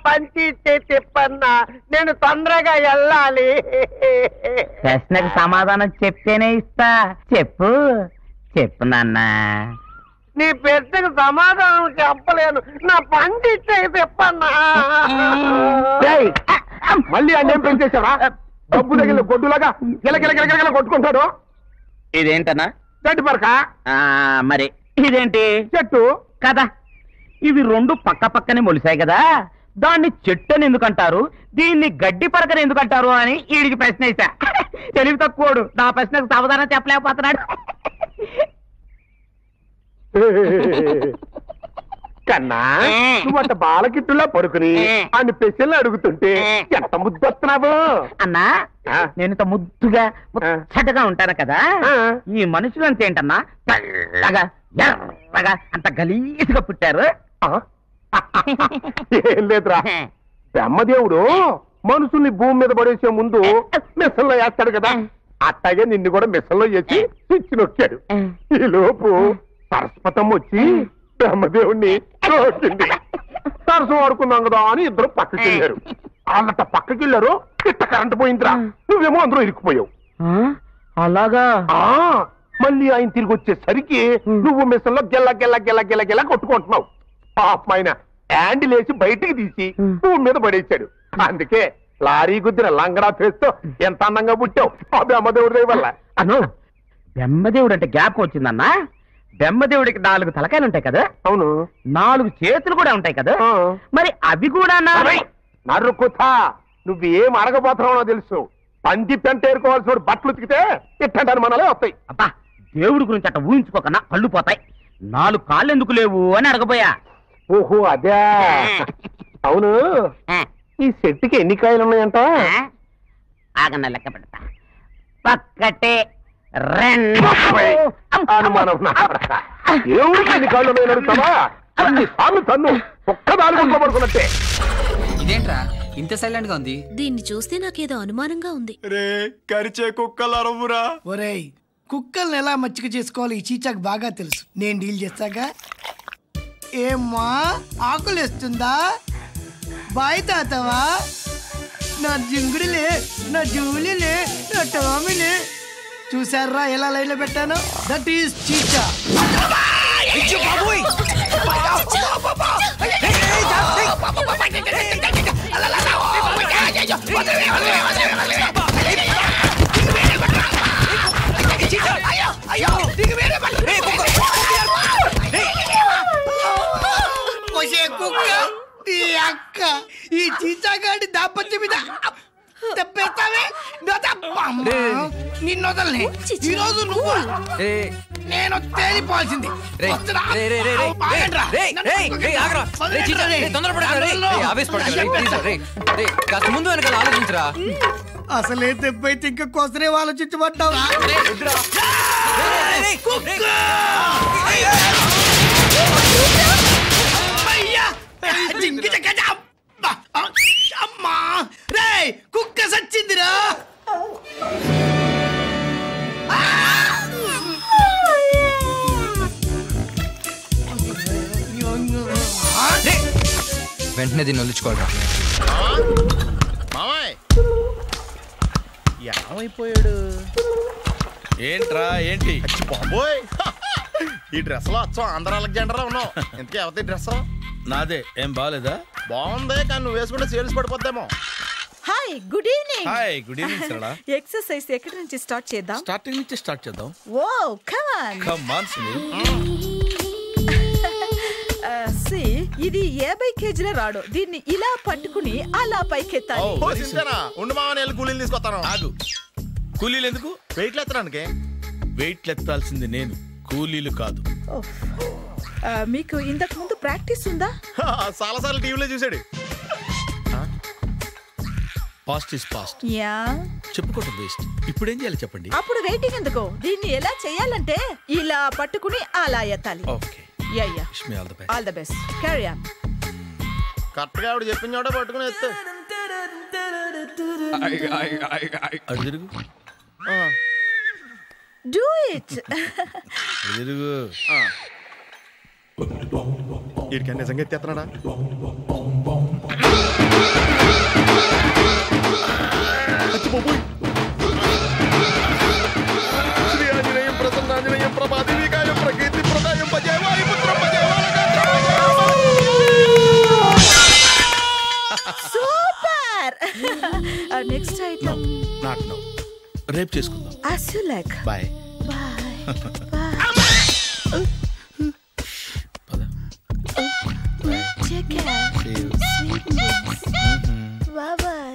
పంచి చెప్పన్నా, నేను తొందరగా వెళ్ళాలి. ప్రశ్నకు సమాధానం చెప్తేనే ఇస్తా. చెప్పు చెప్పు నాన్న. నీ ప్రశ్నకు సమాధానం చెప్పలేను. నా పంచి చెప్పన్నా. మళ్ళీ అన్నేం పెంచేసావా? డబ్బు తగిలిన గొడ్డులాగా గిలగిలగిలగిల కొట్టుకుంటాడు. ఇదేంటన్నా? గడ్డి పరక. మరి ఇదేంటి? చెట్టు కదా. ఇవి రెండు పక్క పక్కనే మొలిసాయి కదా, దాన్ని చెట్టు అని ఎందుకంటారు, దీన్ని గడ్డి పరకని ఎందుకంటారు అని వీడికి ప్రశ్న వేసా. తెలివి తక్కువడు, నా ప్రశ్నకు సమాధానం చెప్పలేకపోతున్నాడు. కన్నా నువ్వంత బాలకిట్టులా పడుకుని అన్ని పెసలు అడుగుతుంటే ఎంత ముద్దొస్తున్నావు అన్నా. నేను ఇంత ముద్దుగా ముచ్చటగా ఉంటాను కదా, ఈ మనుషులు అంతేంటన్నా తెల్లగా ఎర్రగా అంత గలీజ్గా పుట్టారు. ఏం లేదురా, బ్రహ్మదేవుడు మనుషుల్ని భూమి మీద పడేసే ముందు మిషన్లో వేస్తాడు కదా, అట్టాగే నిన్ను కూడా మిషన్లో వేసి స్విచ్ నొక్కాడు. ఈ లోపు సరస్వతం వచ్చి బ్రహ్మదేవుణ్ణి నొక్కింది. సరస్వం ఆడుకున్నాం కదా అని ఇద్దరు పక్కకి వెళ్ళారు. వాళ్ళంట పక్కకి వెళ్ళారు, ఇట్ట కరెంట్ పోయిందిరా, నువ్వేమో అందరూ ఇరుక్కుపోయావు. అలాగా? మళ్ళీ ఆయన తిరిగి వచ్చేసరికి నువ్వు మిషన్లో గెల్ల గెల్ల గెల్ల గెల్ల గెల్ల కొట్టుకుంటున్నావు. పాపమైన హ్యాండిల్ వేసి బయటికి తీసి భూమి మీద పడేశాడు. అందుకే లారీ గుద్దిన లంగడా ఫేస్తో ఎంత అందంగా పుట్టావు ఆ బ్రహ్మదేవుడి వల్ల. అను, బ్రహ్మదేవుడు అంటే జ్ఞాపకం వచ్చిందన్నా. బ్రహ్మదేవుడికి 4 తలకాయలు ఉంటాయి కదా? అవును. 4 చేతులు కూడా ఉంటాయి కదా, మరి అవి కూడా నరుకుతా. నువ్వేం అడగబోతున్నావో తెలుసు. పంది పెంట ఏరుకోవాల్సిన బట్టలు ఉతికితే ఇట్టంటారు మనలే వస్తాయి. అబ్బా, దేవుడి గురించి అట్ట ఊహించుకోకన్నా కళ్ళు పోతాయి. 4 కాళ్ళు ఎందుకు లేవు అని అడగబోయా. ఓహో అదే. అవును, ఈ చెట్టుకి ఎన్ని కాయలు ఉన్నాయంట? ఆగన్న లెక్క పెడతా. ఒక్కటే, 2. అనుమానం. దేవుడికి ఎన్ని కాళ్ళు ఉన్నాయని అడుగుతావా? అన్నిసార్లు తన్ను ఒక్కదాని పడుకున్నట్టే. ఇదేంట్రా ఇంత సైలెంట్ గా ఉంది? దీన్ని చూస్తే నాకేదో అనుమానంగా ఉంది. రే కరిచే కుక్కలు అరవురా. ఒరేయ్, కుక్కల్ని ఎలా మచ్చిక చేసుకోవాలి ఈ చీచాకు బాగా తెలుసు. నేను డీల్ చేస్తాగా. ఏమ్మా ఆకులేస్తుందా? బాయ్ తాతవా? నా జింగుడిలే, నా జూలిలే, నా టామిలే. చూసారా ఎలా లైన్ లో పెట్టాను? దట్ ఈస్ చీచా. అక్క, ఈ చీచాగాడి దాపత్యం మీద తెప్పేస్తావే. నిన్ను వదలనే. ఈ రోజు నువ్వు నేను తేలిపోవాల్సింది. ముందు వెనకాల ఆలోచించరా. అసలే దెబ్బైతే ఇంకా కోసరే ఆలోచించబడ్డావు. అమ్మా రే, కుక్క సచ్చిందిరా. వెంటనే దీన్ని వదిలించుకోవాలరా. ఏమైపోయాడు ఏంట్రా? ఏంటి బాబోయ్, ఈ డ్రెస్ లో అచ్చం ఆంధ్ర అలెగ్జాండర్ ఉన్నావు. ఇంతకీ అవతీ డ్రెస్ నాదే. ఏం బాగాలేదా? బాగుంది, కానీ నువ్వు వేసుకుంటే సేల్స్ పడిపోద్దేమో. Hi, good evening. Hi, good evening Sarala. Exercise ఎక్కడి నుంచి స్టార్ట్ చేద్దాం? స్టార్టింగ్ నుంచి స్టార్ట్ చేద్దాం. Oh come on. Come on Sunil. ఇది 50 కేజీల రాడు. దీన్ని ఇలా పట్టుకుని అలా పైకెత్తాలి. ఉండు మామ, నేను కూలీలు తీసుకొస్తాను. ఆగు, కూలీలు ఎందుకు? వెయిట్ ఎత్తడానికి. వెయిట్ ఎత్తాల్సింది నేను, కూలీలు కాదు. మీకు ఇంతకు ముందు ప్రాక్టీస్ ఉందా? చాలాసార్లు టీవీలో చూసాడు. Past is past. యా, చెప్పుకోవటం వేస్ట్. ఇప్పుడు ఏం చేయాలి చెప్పండి. అప్పుడు వెయిటింగ్ ఎందుకు? దీన్ని ఎలా చేయాలంటే ఇలా పట్టుకుని అలా ఎత్తాలి. Okay. Yeah yeah wish me all the best. All the best carry on. Correct గా ఆవిడ చెప్పిన చోట పట్టుకుని ఎత్తు. అటు తిరుగు. Do it. అటు తిరుగు. వీడికి నిజంగా ఎత్తేస్తున్నాడా? శ్రీ ఆంజనేయం ప్రసన్నాంజనేయం ప్రభాదేవికాయం ప్రకీర్తి ప్రదాయం భజే వాయుపుత్రం భజే super. Next item not no, రేపు చేసుకుందాం. as you like. Bye. Bye. Bye. Take care. See you. Sweet dreams. Bye bye.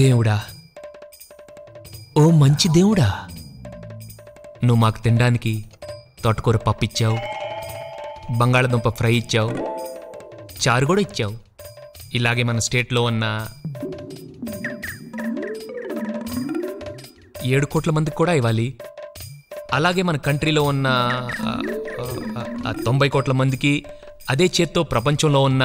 దేవుడా, ఓ మంచి దేవుడా, నువ్వు మాకు తినడానికి తోటకూర పప్పు ఇచ్చావు, బంగాళదుంప ఫ్రై ఇచ్చావు, చారు కూడా ఇచ్చావు. ఇలాగే మన స్టేట్లో ఉన్న 7 కోట్ల మందికి కూడా ఇవ్వాలి. అలాగే మన కంట్రీలో ఉన్న 90 కోట్ల మందికి అదే చేత్తో ప్రపంచంలో ఉన్న